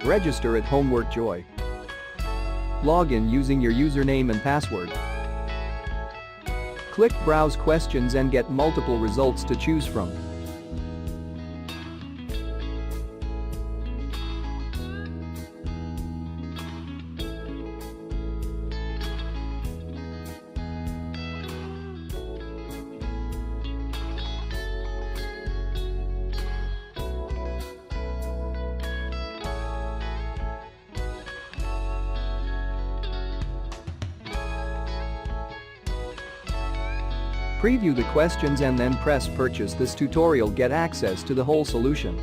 Register at Homework Joy. Log in using your username and password. Click Browse Questions and get multiple results to choose from. Preview the questions and then press Purchase. This tutorial get access to the whole solution.